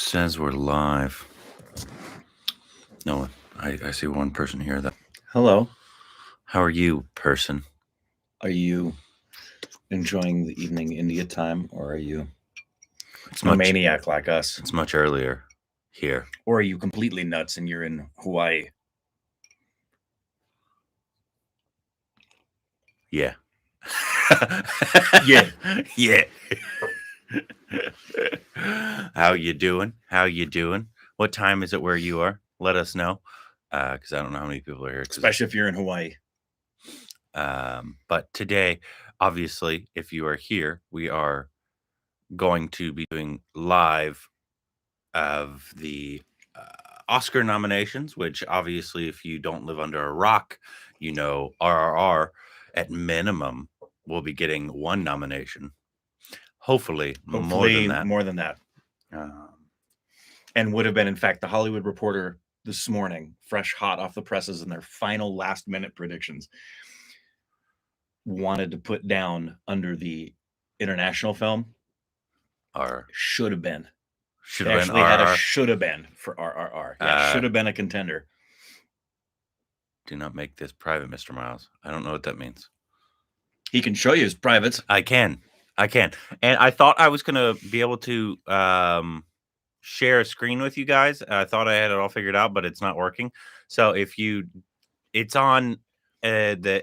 says we're live. No, I see one person here. Hello. How are you, person? Are you enjoying the evening India time, or are you a maniac like us? It's much earlier here. Or are you completely nuts and you're in Hawaii? Yeah. Yeah. Yeah. How you doing? What time is it where you are? Let us know, because I don't know how many people are here. Especially if you're in Hawaii. But today, obviously, if you are here, we are going to be doing live of the Oscar nominations, which obviously, if you don't live under a rock, you know RRR at minimum will be getting one nomination. Hopefully more than that. And would have been, in fact, the Hollywood Reporter this morning, fresh hot off the presses in their final last-minute predictions, wanted to put down under the international film should have been. Should have been. Had a should have been for RRR. Yeah, should have been a contender. Do not make this private, Mr. Miles. I don't know what that means. He can show you his privates. I can. And I thought I was going to be able to share a screen with you guys. I thought I had it all figured out, but it's not working. So it's on the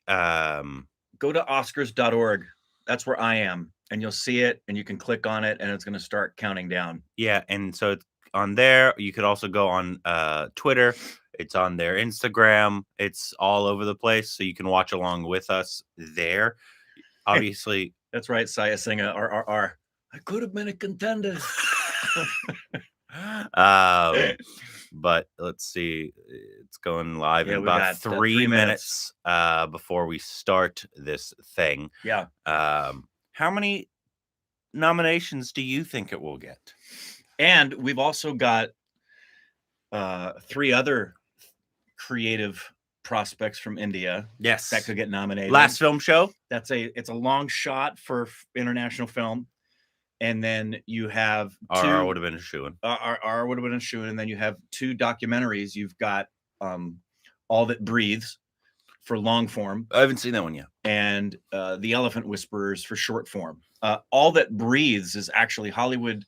go to oscars.org. That's where I am, and you'll see it, and you can click on it, and it's going to start counting down. Yeah, and so it's on there. You could also go on Twitter. It's on their Instagram. It's all over the place, so you can watch along with us there. Obviously, that's right. Saya sing a RRR. I could have been a contender. But let's see. It's going live in about 3 minutes before we start this thing. Yeah. How many nominations do you think it will get? And we've also got 3 other creative prospects from India. Yes, that could get nominated. Last film show. It's a long shot for international film. And then you have RR would have been a shoo-in. RR would have been a shoo-in. And then you have 2 documentaries. You've got All That Breathes for long form. I haven't seen that one yet. And The Elephant Whisperers for short form. All That Breathes is actually Hollywood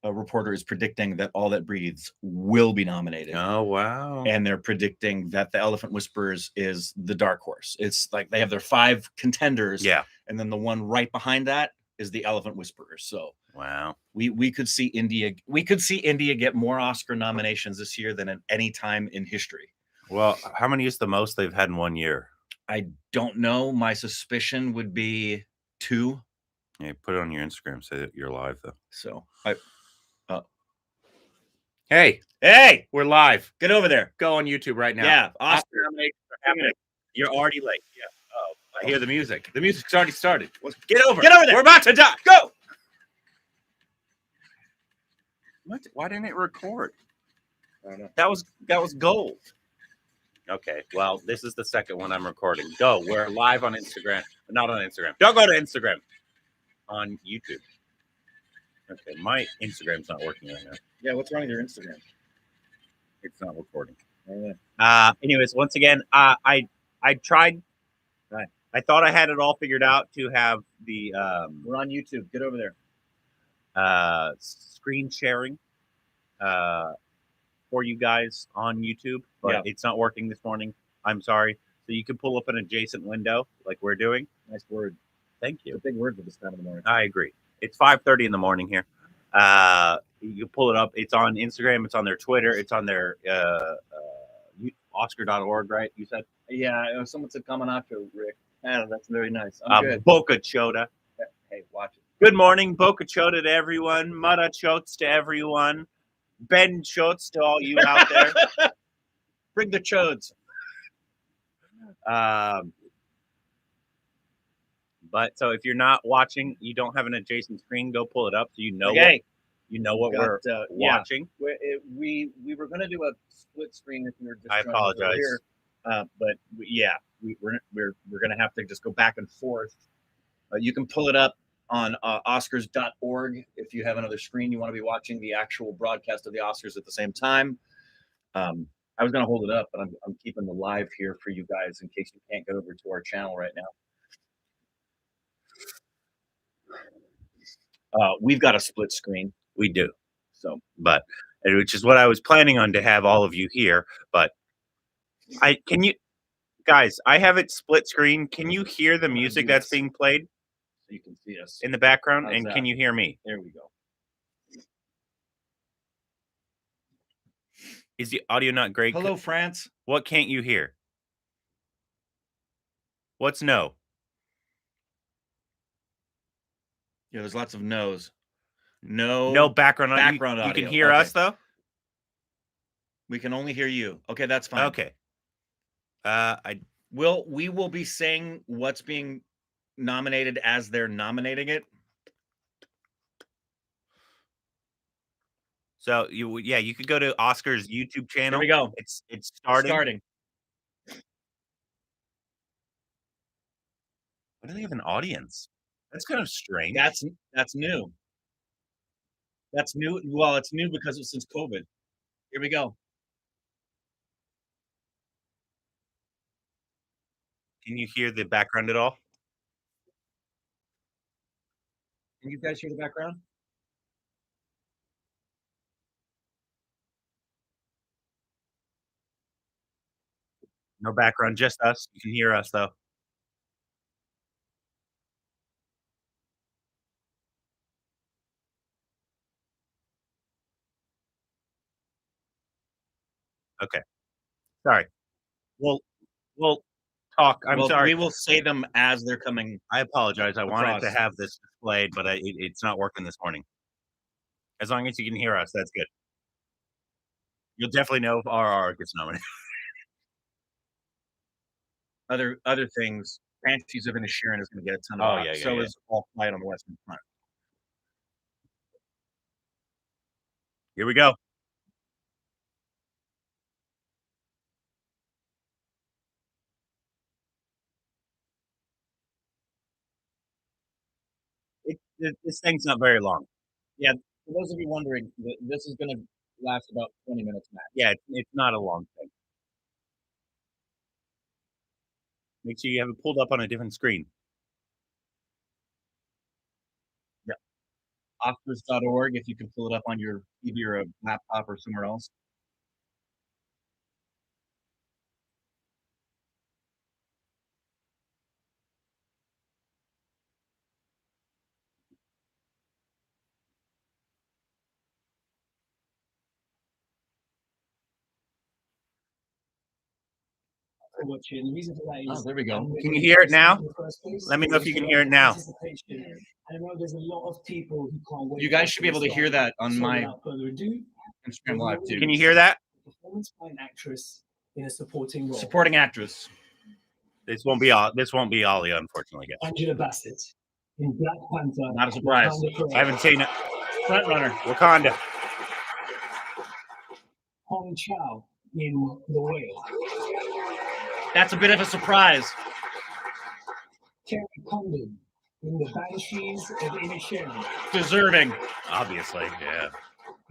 Reporter is predicting that All That Breathes will be nominated. Oh, wow. And they're predicting that The Elephant Whisperers is the dark horse. It's like they have their 5 contenders. Yeah. And then the one right behind that is The Elephant Whisperers. So wow, we could see India. We could see India get more Oscar nominations this year than at any time in history. Well, how many is the most they've had in 1 year? I don't know. My suspicion would be 2. Yeah, put it on your Instagram. Say that you're live though. So Hey, we're live. Get over there. Go on YouTube right now. Yeah, Oscar nominations are happening. You're already late. Yeah. Oh, I hear the music. The music's already started. Get over there. We're about to die. Go. What? Why didn't it record? I don't know. That was gold. Okay. Well, this is the second one I'm recording. Go. We're live on Instagram. Not on Instagram. Don't go to Instagram. On YouTube. Okay. My Instagram's not working right now. Yeah, what's wrong with your Instagram? It's not recording. Oh, yeah. Anyways, once again, I tried. I thought I had it all figured out to have the. We're on YouTube. Get over there. Screen sharing. For you guys on YouTube, but it's not working this morning. I'm sorry. So you can pull up an adjacent window like we're doing. Nice word. Thank you. It's a big word for this time of the morning. I agree. It's 5:30 in the morning here. You pull it up. It's on Instagram. It's on their Twitter. It's on their Oscar.org, right? You said? Yeah. Someone said Kamanacho, Rick. Yeah, that's very nice. I'm good. Boca Chota. Hey, watch it. Good morning. Boca Chota to everyone. Mara Chotes to everyone. Ben Chotes to all you out there. Bring the chodes. But so if you're not watching, you don't have an adjacent screen, go pull it up so you know what we're watching. We were going to do a split screen if we were just I apologize. Here, but we're going to have to just go back and forth. You can pull it up on Oscars.org. If you have another screen, you want to be watching the actual broadcast of the Oscars at the same time. I was going to hold it up, but I'm keeping the live here for you guys in case you can't get over to our channel right now. We've got a split screen. We do. So, but which is what I was planning on to have all of you here. But can you guys? I have it split screen. Can you hear the music that's being played? So you can see us in the background, and can you hear me? There we go. Is the audio not great? Hello, France. What can't you hear? What's no? Yeah, there's lots of no's. No background audio. You can hear us though. We can only hear you. Okay, that's fine. Okay. We will be saying what's being nominated as they're nominating it. So you could go to Oscar's YouTube channel. Here we go. It's starting. Why do they have an audience? That's kind of strange. That's new. That's new. Well, it's new because it's since COVID. Here we go. Can you hear the background at all? Can you guys hear the background? No background, just us. You can hear us though. Okay. Sorry. We'll talk. I'm sorry. We will say them as they're coming. I apologize. I wanted to have this displayed, but it's not working this morning. As long as you can hear us, that's good. You'll definitely know if RR gets nominated. Other things. Banshees of Inisherin is going to get a ton of votes. So is All Quiet on the Western Front. Here we go. This thing's not very long. Yeah, for those of you wondering, this is going to last about 20 minutes max. Yeah, it's not a long thing. Make sure you have it pulled up on a different screen. Yeah. Oscars.org, if you can pull it up on your either a laptop or somewhere else. Watching. The reason for that is, there we go. Can you hear it now? Let me know if you can hear it now. I know there's a lot of people who can't wait. You guys should be able to hear that on my Instagram live too. Can you hear that? Performance by an actress in a supporting role. Supporting actress. This won't be Ollie, unfortunately. Angela Bassett in Black Panther. Not a surprise. I haven't seen it. Front runner. Wakanda. Hong Chow in The Whale. That's a bit of a surprise. Kerry Condon in The Banshees of Inisherin. Deserving. Obviously, yeah.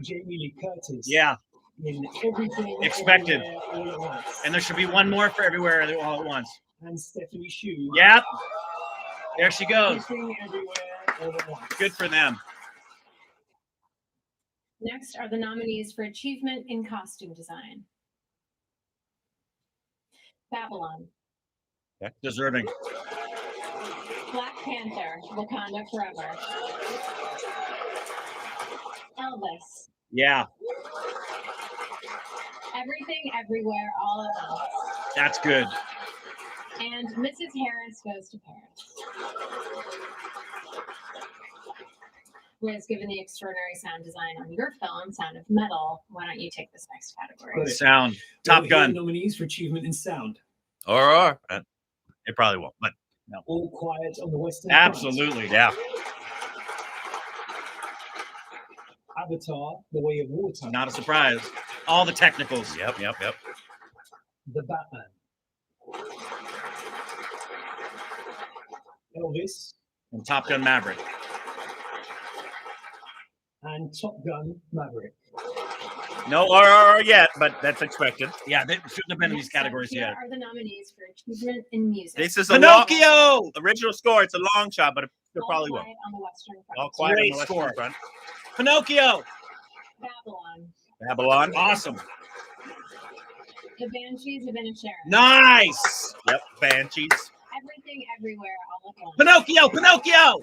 Jamie Lee Curtis. Yeah. In Everything. Expected. Everywhere, all at once. And there should be one more for Everywhere all at once. And Stephanie Hsu. Yep. There she goes. Everything, Everywhere, all at once. Good for them. Next are the nominees for Achievement in Costume Design. Babylon. Yeah. Deserving. Black Panther, Wakanda Forever. Elvis. Yeah. Everything, Everywhere, all at once. That's good. And Mrs. Harris Goes to Paris. Liz, given the extraordinary sound design on your film, Sound of Metal, why don't you take this next category? Sound. Top Gun. Nominees for achievement in sound. Or it probably won't, but no. All Quiet on the Western Absolutely. Front. Yeah. Avatar, The Way of Water. Not a surprise. All the technicals. Yep. The Batman. Elvis. And Top Gun Maverick. and Top Gun Maverick. No RRR yet, but that's expected. Yeah, they shouldn't have been in these Next up, categories here yet. are the nominees for achievement in music. This is Pinocchio! Original score. It's a long shot, but it All probably will. Quiet on the Western Front. All quiet on Great the Western score. Front. Pinocchio! Babylon. Babylon. Awesome. The Banshees of Inisherin. Nice! Yep. Banshees. Everything, Everywhere, All at Once. Pinocchio! Pinocchio!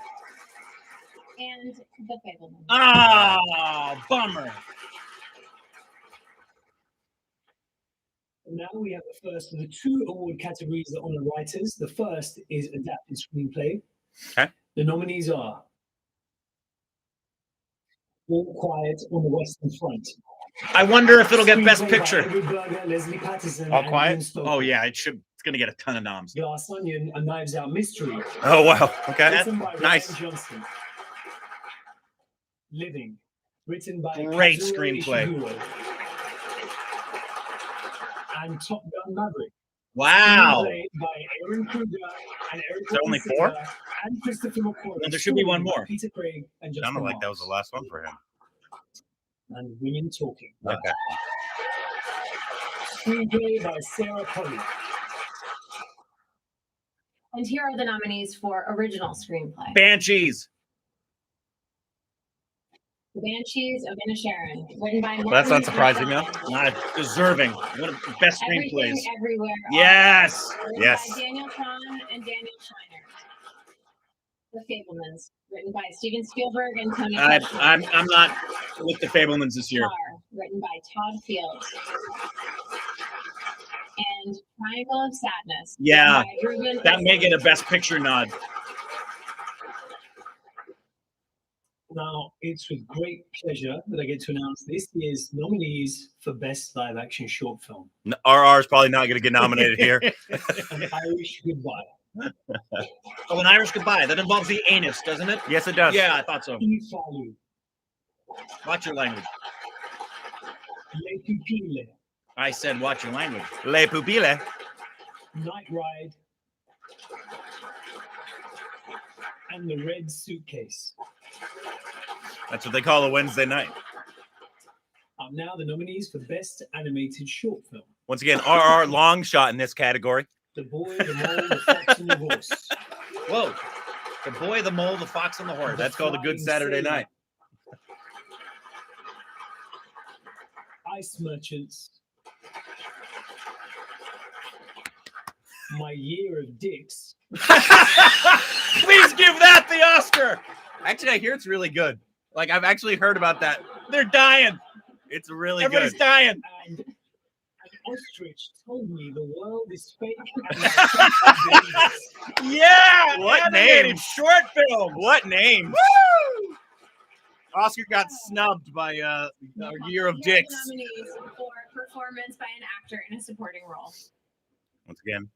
And The Fabelmans. Oh, bummer. Now we have the first of the 2 award categories that honor writers. The first is adapted screenplay. Okay. The nominees are All Quiet on the Western Front. I wonder if it'll get Best Screenplay by Picture. Edward Berger, Leslie Patterson, All and Quiet? Ian Stokes. Oh, yeah, it should. It's going to get a ton of noms. Glass Onion, A Knives Out Mystery. Oh wow. Okay. Written by Nice. Ryan Johnson. Living. Written by Great Kazuo screenplay. Ishiguro. And Top Gun Maverick. Wow. Screenplay by Aaron Kruger and Eric there only Singer 4? and Christopher McQuarrie. No, there should be one Story by more. Peter Craig and Justin Sounded like that was the Marks. last one for him. And Women Talking. Okay. Screenplay by Sarah Polley. And here are the nominees for original screenplay. Banshees. The Banshees of Inisherin. Written by Well, that's not Martin surprising, McDonagh. Not deserving. One of the best Everything, screenplays. Everywhere. All Yes. at Once. Written Yes. By Daniel Kahn and Daniel Scheinert. The Fabelmans. Written by Steven Spielberg and Tony Kushner. I'm not with the Fabelmans this year. Tar, written by Todd Fields. And Triangle of Sadness. Yeah, written by Ruben that may Östlund. get a Best Picture nod. Now, it's with great pleasure that I get to announce this year's nominees for Best Live Action Short Film. RR is probably not going to get nominated here. An Irish Goodbye. Oh, An Irish Goodbye. That involves the anus, doesn't it? Yes, it does. Yeah, I thought so. Ifalu. Watch your language. Les Pupilles. I said watch your language. Le Pupille. Night Ride. And The Red Suitcase. That's what they call a Wednesday night. Up now, the nominees for Best Animated Short Film. Once again, RR long shot in this category. The Boy, the Mole, the Fox, and the Horse. Whoa. The Boy, the Mole, the Fox, and the Horse. That's called a Good Flying Saturday Sailor. night. Ice Merchants. My Year of Dicks. Please give that the Oscar. Actually, I hear it's really good. Like, I've actually heard about that. They're dying. It's really Everybody's good. dying. And an ostrich told me the world is fake. And I can't believe it. Yeah. What animated name? Short film. What name? Oscar got snubbed by our Year of Here are the Dicks. Nominees for performance by an actor in a supporting role. Once again,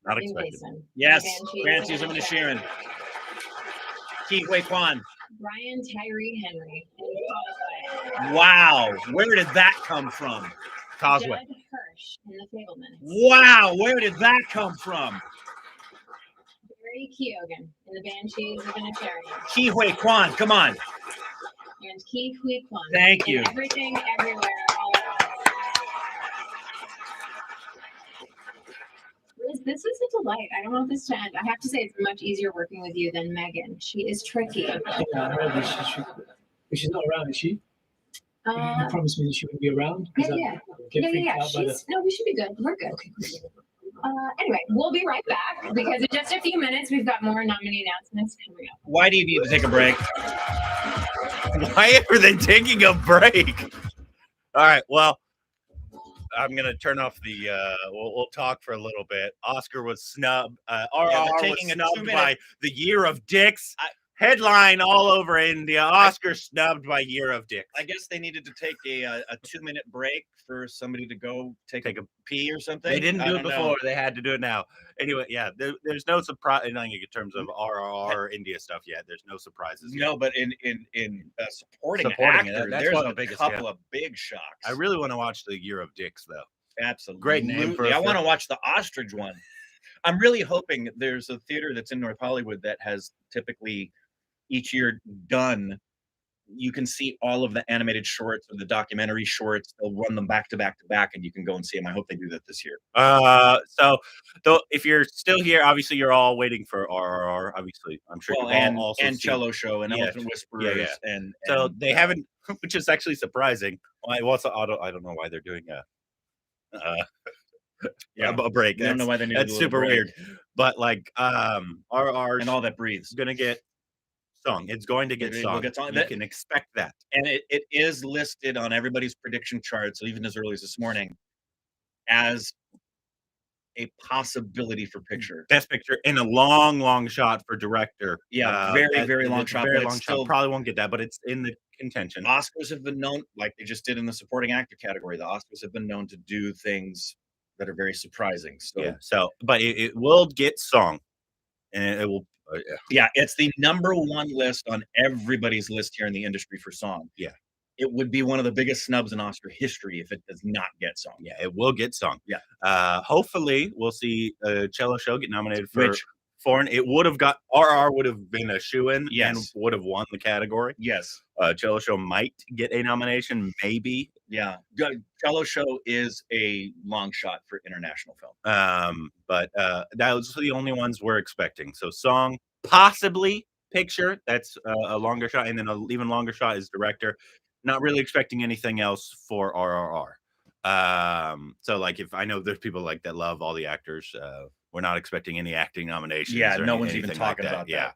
not In expected. Basin. Yes. Banshees Banshees of of Inisherin. Inisherin. Ki Hui Kwan. Brian Tyree Henry. In Causeway. Wow. Where did that come from? Causeway. Judd Hirsch in The Fabelmans. Wow. Where did that come from? Barry Keoghan in The Banshees of Inisherin. Ki Hui Kwan. Come on. And Ki Hui Kwan. Thank in you. Everything, Everywhere, All at Once. Liz, this is a delight. I don't want this to end. I have to say, it's much easier working with you than Megan. She is tricky. Yeah, I heard that she's not around, is she? You Uh, promised me that she would be around. 'Cause yeah. I get freaked out by She's, no, we should be good. We're good. Anyway, we'll be right back because in just a few minutes, we've got more nominee announcements coming up. Why do you need to take a break? Why are they taking a break? All right. Well, I'm gonna turn off the. We'll talk for a little bit. Oscar was snubbed. RR was taking a snubbed 2-minute by the Year of Dicks. Headline all over India. Oscar snubbed by Year of Dicks. I guess they needed to take a 2-minute break for somebody to go take a pee or something. They didn't I do it don't know. before. They had to do it now. Anyway, yeah. There's no surprise in terms of RRR India stuff yet. There's no surprises. Yet. No, but in supporting Supporting it, actor, that's there's one a of the biggest, couple of big shocks. I really want to watch the Year of Dicks though. Absolutely. Great name for a I want to film. watch the ostrich one. I'm really hoping there's a theater that's in North Hollywood that has typically each year done you can see all of the animated shorts or the documentary shorts. They'll run them back to back to back, and you can go and see them. I hope they do that this year. So though, if you're still here, obviously you're all waiting for RRR. Obviously, I'm sure Well, you've all and also seen. Cello Show and Yeah, Elephant Whisperers and So they haven't, which is actually surprising. I don't know why they're doing a break. I don't know why they need That's super weird. But like RRR and all that breathes. gonna get sung. It's going to get It sung. will get sung. You can expect that. And it is listed on everybody's prediction charts, even as early as this morning, as a possibility for picture. Best picture in a long shot for director. Yeah, very long shot. Very But long it's still, shot. Probably won't get that, but it's in the contention. Oscars have been known, like they just did in the supporting actor category. The Oscars have been known to do things that are very surprising. So Yeah. So, but it will get sung, and it will. yeah, it's the #1 list on everybody's list here in the industry for song. Yeah. It would be one of the biggest snubs in Oscar history if it does not get sung. Yeah, it will get sung. Yeah. Hopefully, we'll see Cello Show get nominated for Which, foreign. It would have got RR would have been a shoo-in and Yes. would have won the category. yes, Cello Show might get a nomination, maybe. yeah. Cello Show is a long shot for international film. But those are the only ones we're expecting. So song, possibly picture. That's a longer shot, and then an even longer shot is director. Not really expecting anything else for RRR. So like if I know there's people like that love all the actors, we're not expecting any acting nominations. Yeah, or no one's even anything like talking about that.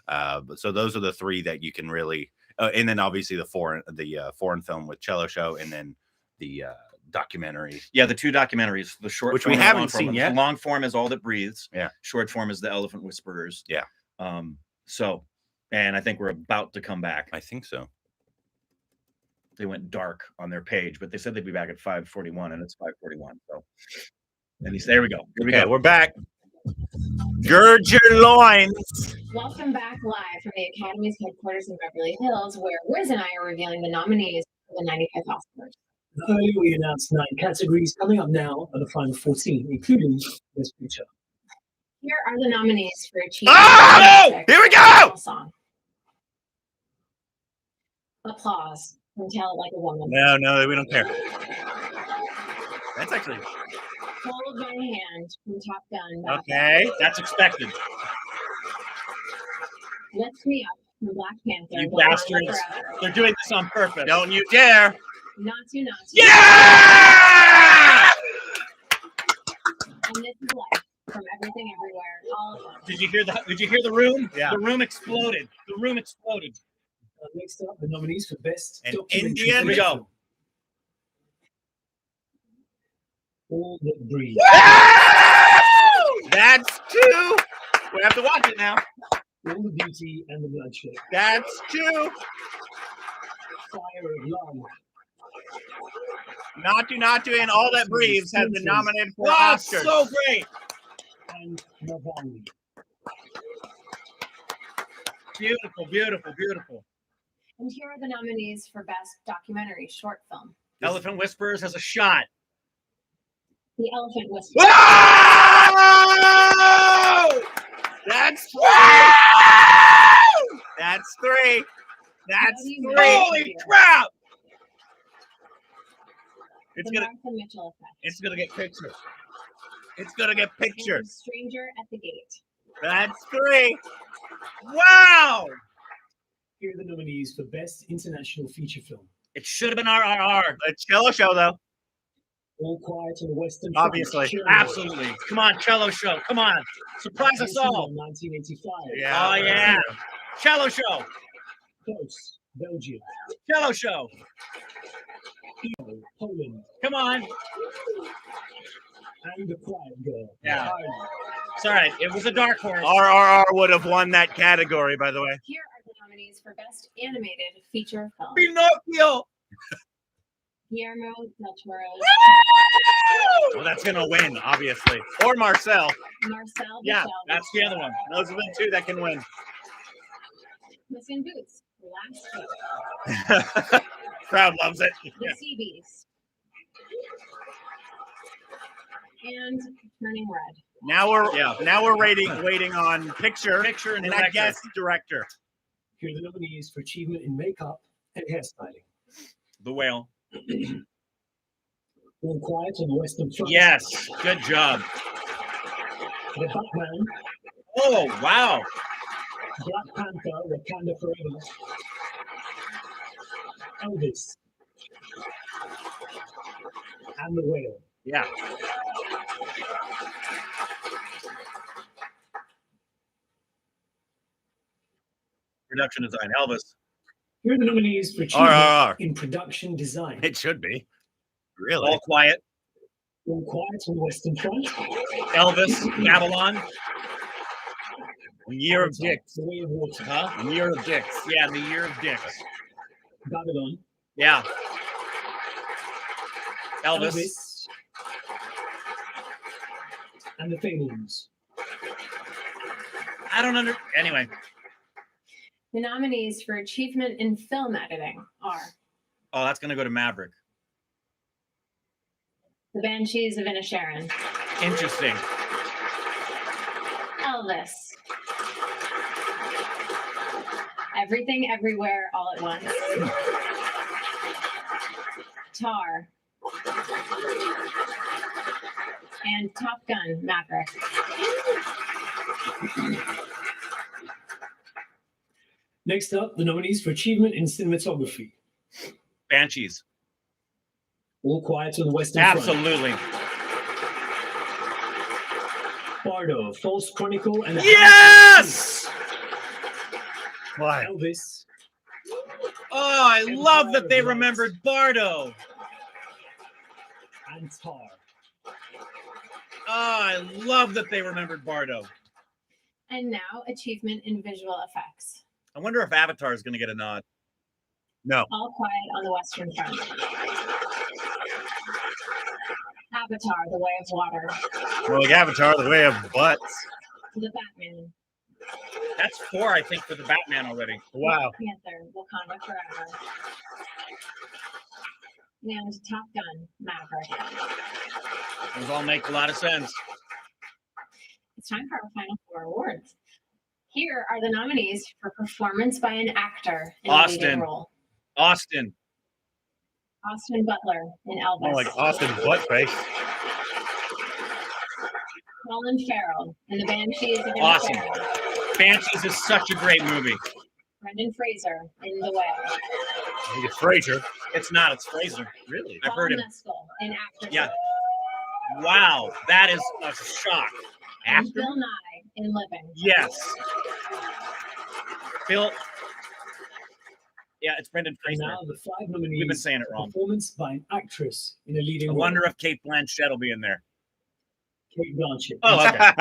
Yeah. But so those are the three that you can really, and then obviously the foreign film with Cello Show, and then the documentary. Yeah, the two documentaries, the short, which form we and the haven't long form. seen yet. The long form is All That Breathes. Yeah. Short form is The Elephant Whisperers. Yeah. So, and I think we're about to come back. I think so. They went dark on their page, but they said they'd be back at 5:41, and it's 5:41. So, and there we go. Here we go. We're back. Gird your loins. Welcome back live from the Academy's headquarters in Beverly Hills, where Wiz and I are revealing the nominees for the 95th Oscars. Earlier, we announced 9 categories. Coming up now are the final 14, including Best Picture. Here are the nominees for Achievement. Oh! Here we go! Song. Applause from Tell It Like a Woman. No, we don't care. That's actually Hold My Hand from Top Gun. okay. That's expected. Lift Me Up from Black Panther. You Wakanda bastards. Forever. They're doing this on purpose. Don't you dare! Not to. Yeah! And This Is Life from Everything Everywhere. All of them. Did you hear that? Did you hear the room? Yeah. The room exploded. The room exploded. Next up, the nominees for Best An Documentary. Indian- Here we go. Film. All That Breathe. That's 2. We have to watch it now. All the Beauty and the Bloodshed. That's 2. Fire of Love. Not to, and All That Breathes has been nominated for Wow, Oscars. so great. And Navalny. Beautiful, beautiful, beautiful. And here are the nominees for Best Documentary Short Film. Elephant Whisperers has a shot. The Elephant Whisperer. Whoa! That's 3. That's 3. That's 3. Holy crap! It's The gonna Martha Mitchell Effect. it's gonna get pictures. It's gonna get And pictures. Stranger at the Gate. That's 3. Wow! Here are the nominees for Best International Feature Film. It should have been RRR. The Cello Show though. All Quiet on the Western Obviously. Front. Absolutely. Come on, Cello Show. Come on. Surprise us all. 1985. Yeah. Oh, yeah. Cello Show. Close. Belgium. Cello Show. Poland. Come on. And The Quiet Girl. Yeah. Ireland. It's all right. It was a dark horse. RRR would have won that category, by the way. Here are the nominees for Best Animated Feature Film. Pinocchio. Guillermo del Toro's Well, that's gonna win, obviously. Or Marcel. Marcel. Yeah, Michel that's the other one. Those are the 2 that can win. Puss in Boots. Last Hope. Crowd loves it. The Sea Beast. And Turning Red. Now we're waiting on picture Picture and and I director. guess director. Here are the nominees for Achievement in Makeup and hairstyling. The Whale. All Quiet on the Western Front. Yes, good job. The Batman, Oh, wow. Black Panther, Wakanda Forever. Elvis. And The Whale. Yeah. Production design, Elvis. Here are the nominees for achievement RRR. in production design. It should be. Really? All Quiet. All Quiet on the Western Front. Elvis, Babylon. Year of Avatar, Dicks. The Way of Water. Huh? Year of Dicks. Yeah, the Year of Dicks. Babylon. Yeah. Elvis. Elvis. And The Fablemans. I don't anyway. The nominees for achievement in film editing are Oh, that's gonna go to Maverick. The Banshees of Inisherin, Interesting. Elvis, Everything Everywhere All at Once, Tar, and Top Gun Maverick. Next up, the nominees for achievement in cinematography. Banshees. All Quiet on the Western Front. Absolutely. Bardo, False Chronicle, and the Yes! Why? Elvis. Oh, I love that they remembered Bardo. And Tar. Oh, I love that they remembered Bardo. And now achievement in visual effects. I wonder if Avatar is going to get a nod. No. All Quiet on the Western Front. Avatar, The Way of Water. Well, like Avatar, the way of butts. The Batman. That's 4, I think, for the Batman already. Wow. Black Panther, Wakanda Forever. And Top Gun, Maverick. Those all make a lot of sense. It's time for our final 4 awards. Here are the nominees for performance by an actor in a leading Austin. role. Austin. Austin Butler in Elvis. More like Austin Buttface. Colin Farrell in The Banshees of Awesome. Inisherin. Banshees is such a great movie. Brendan Fraser in The Whale. I think it's Frazier. It's not. It's Fraser. Really? I've Paul heard him. Mescal in Actor. Yeah. Wow. That is a shock. And Actor? Bill Nye in Living. Yes. Bill. Yeah, it's Brendan And Fraser. now the 5 nominees. We've been saying it wrong. Performance by an actress in a leading I role. wonder if Kate Blanchett will be in there. Kate Blanchett. Oh, okay.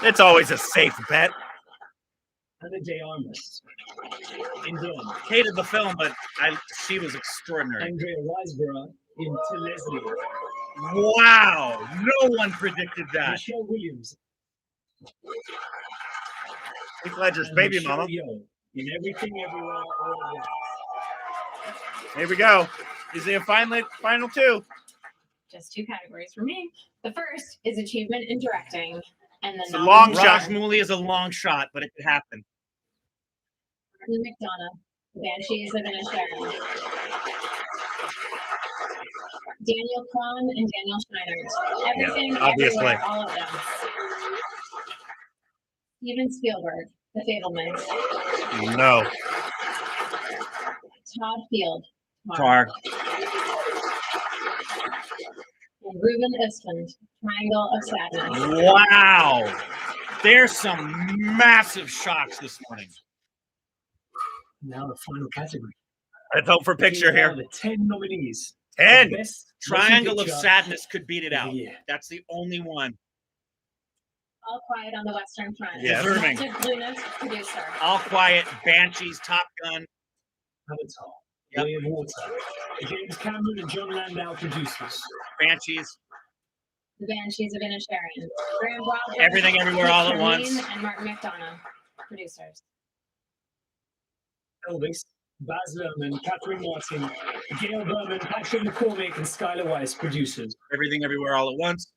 It's always a safe bet. Anna de Armas. In Dawn. Hated the film, but she was extraordinary. Andrea Riseborough in To Leslie. Wow. No one predicted that. Michelle Williams. Heath Ledger's and baby Michelle mama. Yeoh in Everything Everywhere All at Once. Here we go. Is there a final 2? Just 2 categories for me. The first is achievement in directing. And It's the a long nominees shot. Raj Mooley is a long shot, but it could happen. are Martin McDonough, The Banshees of Inisherin. Daniel Kwan and Daniel Scheinert. Everything, obviously. Everywhere, All at Once. Steven Spielberg, The Fablemans. No. Todd Field, Tar. and Ruben Östlund, Triangle of Sadness. Wow. There's some massive shocks this morning. Now the final category. Let's hope for picture Here are here. the 10 nominees. 10. for Best Triangle of Motion Picture Sadness could beat it of the out. year. That's the only one. All Quiet on the Western Front. Yes. Deserving. Magic Blue Note producer. All Quiet, Banshees, Top Gun. Avatar. Yep. Way of Water. James Cameron and John Landau producers. Banshees. The Banshees of Inisherin. Graham Broadway. Everything Everywhere All at Peter Once. Mean, and Martin McDonough, producers. Elvis. Baz Luhrmann, Catherine Martin, Gail Berman, Patrick McCormick, and Skylar Weiss, producers. Everything Everywhere All at Once.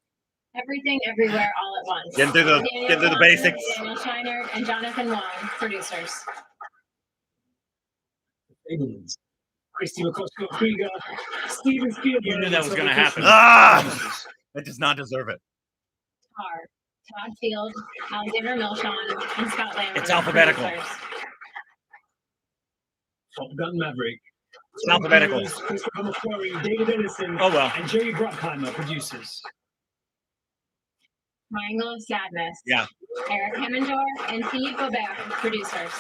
Everything Everywhere All at Once. Get through the Daniel basics. Kwan, Daniel Scheinert and Jonathan Wong, producers. The Fablemans. Christy McCoskey-Krieger, Steven Spielberg. You knew that was going to happen. Ah, it does not deserve it. Tar, Todd Field, Alexander Milshon, and Scott Lamb. It's alphabetical. Top Gun Maverick. It's alphabetical. Christopher McQuarrie, David Ellison, Oh, well. and Jerry Bruckheimer, producers. Triangle of Sadness. Yeah. Eric Hemmendor and Steve Gobert, producers.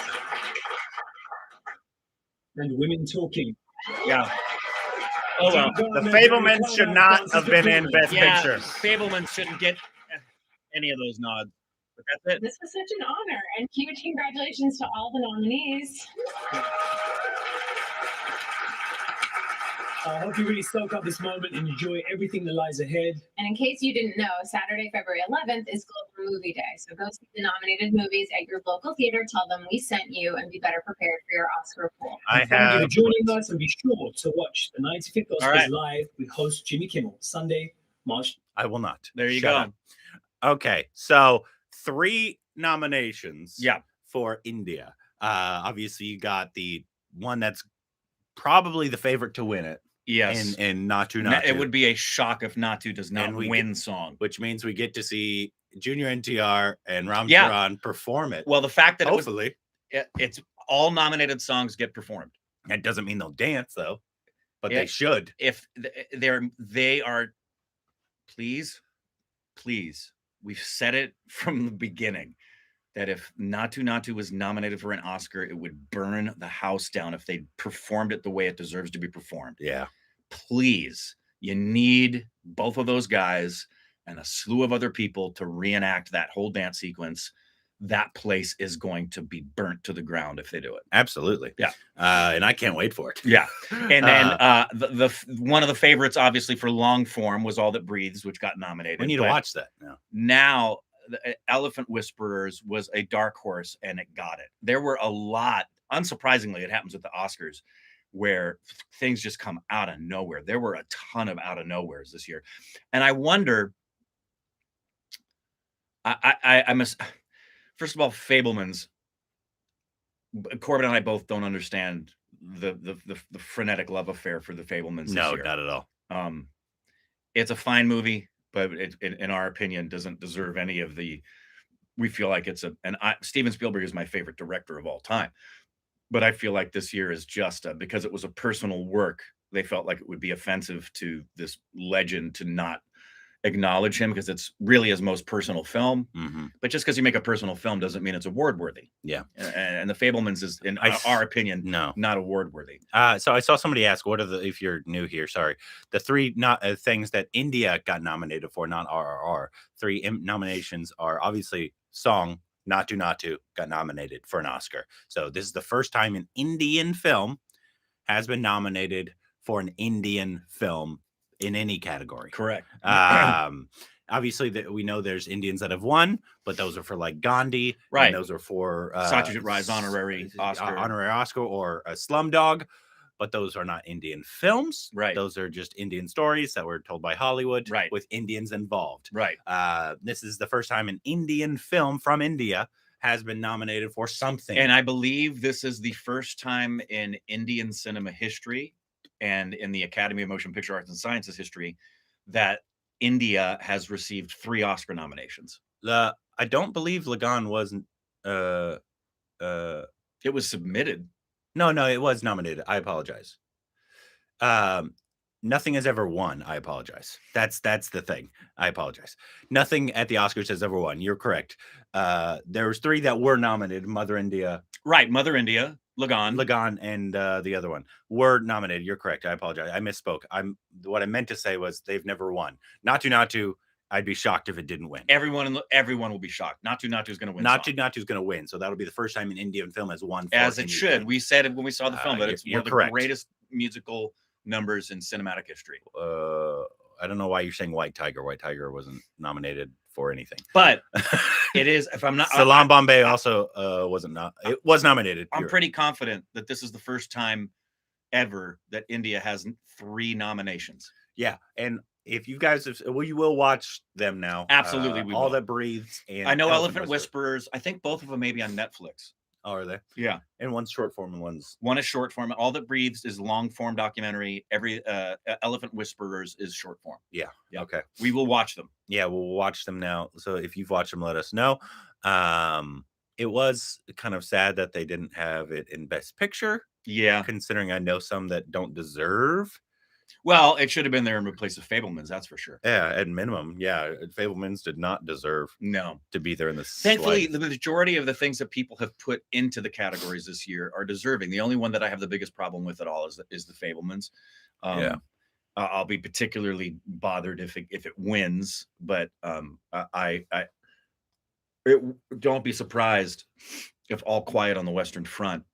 And Women Talking. Yeah. Oh, well. The Fablemans should not have been in Best Yeah, Picture. Fablemans shouldn't get any of those nods. But that's it. This was such an honor, and huge congratulations to all the nominees. I hope you really soak up this moment and enjoy everything that lies ahead. And in case you didn't know, Saturday, February 11th is Global Movie Day. So go see the nominated movies at your local theater, tell them we sent you, and be better prepared for your Oscar pool. Thank you for joining us, and be sure to watch the 95th Oscars live with host Jimmy Kimmel, Sunday, March. I will not. There you Shut go. up. Okay, so 3 nominations for India. Obviously, you got the one that's probably the favorite to win it. Yes. In Natu Natu. It would be a shock if Natu does not win get, song. Which means we get to see Junior NTR and Ram Yeah. Charan perform it. Well, the fact that hopefully it's all nominated songs get performed. That doesn't mean they'll dance though, but they should. If they are, please, we've said it from the beginning that if Natu Natu was nominated for an Oscar, it would burn the house down if they performed it the way it deserves to be performed. Yeah. Please, you need both of those guys and a slew of other people to reenact that whole dance sequence. That place is going to be burnt to the ground if they do it. Absolutely. Yeah. And I can't wait for it. Yeah. And then the one of the favorites, obviously, for long form was All That Breathes, which got nominated. We need to watch that now. Now, the Elephant Whisperers was a dark horse, and it got it. There were a lot, unsurprisingly, it happens with the Oscars, where things just come out of nowhere. There were a ton of out of nowheres this year. And I wonder, first of all, Fablemans, Corbin and I both don't understand the frenetic love affair for the Fablemans. No, this year. not at all. It's a fine movie, but it, in our opinion, doesn't deserve any of the. We feel like it's Steven Spielberg is my favorite director of all time, but I feel like this year is just because it was a personal work. They felt like it would be offensive to this legend to not acknowledge him because it's really his most personal film. Mm-hmm. But just because you make a personal film doesn't mean it's award worthy. Yeah, and the Fablemans is, in our opinion, not award worthy. So I saw somebody ask, "What are the?" If you're new here, sorry, the 3 things that India got nominated for, not RRR. 3 nominations are obviously song. Natu Natu got nominated for an Oscar. So this is the first time an Indian film has been nominated for an Indian film in any category. Correct. Obviously, we know there's Indians that have won, but those are for like Gandhi. Right. And those are for Satyajit Ray's honorary Oscar or a Slumdog. But those are not Indian films. Right. Those are just Indian stories that were told by Hollywood. Right. With Indians involved. Right. This is the first time an Indian film from India has been nominated for something. And I believe this is the first time in Indian cinema history and in the Academy of Motion Picture Arts and Sciences history that India has received 3 Oscar nominations. I don't believe Lagan wasn't. It was submitted. No, it was nominated. I apologize. Nothing has ever won. I apologize. That's the thing. I apologize. Nothing at the Oscars has ever won. You're correct. There was 3 that were nominated. Mother India. Right. Mother India, Lagan, and the other one were nominated. You're correct. I apologize. I misspoke. What I meant to say was they've never won. Natu. I'd be shocked if it didn't win. Everyone will be shocked. Natu is going to win. Natu is going to win. So that'll be the first time an Indian film has won. As it should. We said it when we saw the film, but it's one of the greatest musical numbers in cinematic history. I don't know why you're saying White Tiger. White Tiger wasn't nominated for anything. But it is, if I'm not... Salam Bombay also it was nominated. I'm pretty confident that this is the first time ever that India has 3 nominations. Yeah, and if you guys you will watch them now. Absolutely, All That Breathes. And I know Elephant Whisperers. I think both of them may be on Netflix. Oh, are they? Yeah. And one's short form and one's One is short form. All That Breathes is long form documentary. Every Elephant Whisperers is short form. yeah. Yeah. Okay. We will watch them. Yeah, we'll watch them now. So if you've watched them, let us know. It was kind of sad that they didn't have it in Best Picture, Yeah. considering I know some that don't deserve. Well, it should have been there in place of Fablemans, that's for sure. Yeah, at minimum. Yeah, Fablemans did not deserve No. to be there in the Thankfully, slightest. the majority of the things that people have put into the categories this year are deserving. The only one that I have the biggest problem with at all is the Fablemans. Yeah. I'll be particularly bothered if it wins, but don't be surprised if All Quiet on the Western Front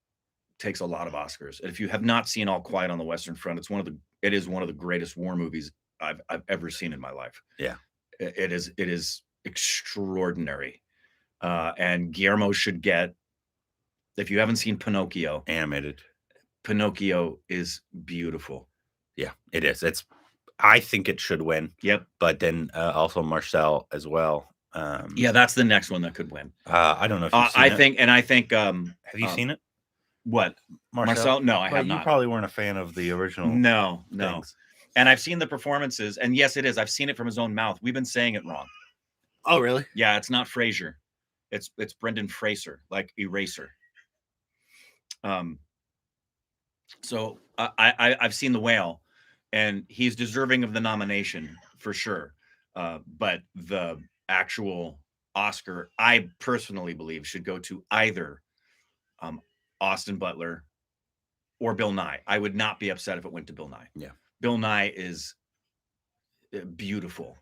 takes a lot of Oscars. And if you have not seen All Quiet on the Western Front, it is one of the greatest war movies I've ever seen in my life. Yeah. It is extraordinary. And Guillermo should get, if you haven't seen Pinocchio, Animated. Pinocchio is beautiful. Yeah, it is. I think it should win. Yep. But then also Marcel as well. Yeah, that's the next one that could win. I don't know if you've seen I it. think Have you seen it? what? Marcel? No, I have You not. probably weren't a fan of the original. No. things. And I've seen the performances, and yes, it is. I've seen it from his own mouth. We've been saying it wrong. Oh, really? Yeah, it's not Fraser. It's Brendan Fraser, like Eraser. So I've seen The Whale, and he's deserving of the nomination for sure. But the actual Oscar, I personally believe, should go to either Austin Butler or Bill Nye. I would not be upset if it went to Bill Nye. Yeah. Bill Nye is beautiful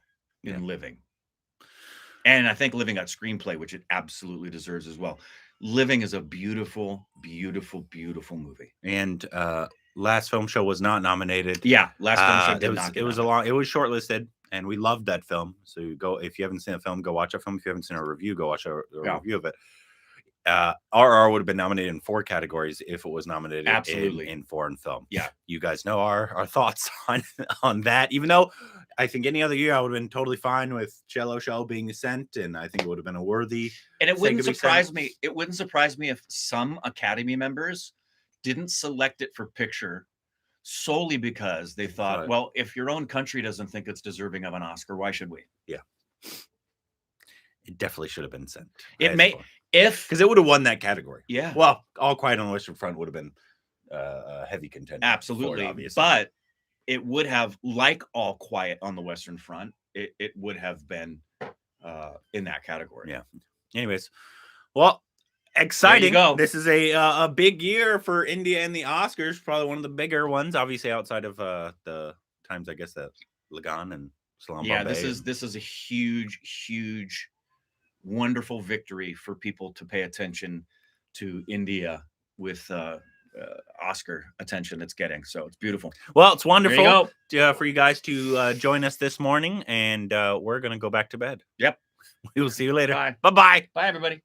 in Living. And I think Living got screenplay, which it absolutely deserves as well. Living is a beautiful, beautiful, beautiful movie. And Last Film Show was not nominated. Yeah, Last Film Show did not. It was shortlisted, and we loved that film. So if you haven't seen a film, go watch a film. If you haven't seen a review, go watch a review of it. RR would have been nominated in 4 categories if it was nominated in foreign film. Yeah. You guys know our thoughts on that. Even though I think any other year I would have been totally fine with Cello Show being sent, and I think it would have been a worthy. And it wouldn't thing to be surprise sent. me. It wouldn't surprise me if some Academy members didn't select it for picture solely because they thought, well, if your own country doesn't think it's deserving of an Oscar, why should we? Yeah. It definitely should have been sent. Because it would have won that category. Yeah. Well, All Quiet on the Western Front would have been a heavy contender. Absolutely. Obviously. But it would have, like All Quiet on the Western Front, it would have been in that category. Yeah. Anyways, well, exciting. There you go. This is a big year for India and the Oscars. Probably one of the bigger ones, obviously outside of the times, I guess, that Lagan and Salam. Yeah, Bombay this is a huge, huge, wonderful victory for people to pay attention to India with Oscar attention it's getting. So it's beautiful. Well, it's wonderful There for you guys to join us this morning, and we're going to go back to bed. Yep. We will see you later. Bye. Bye-bye. Bye, everybody.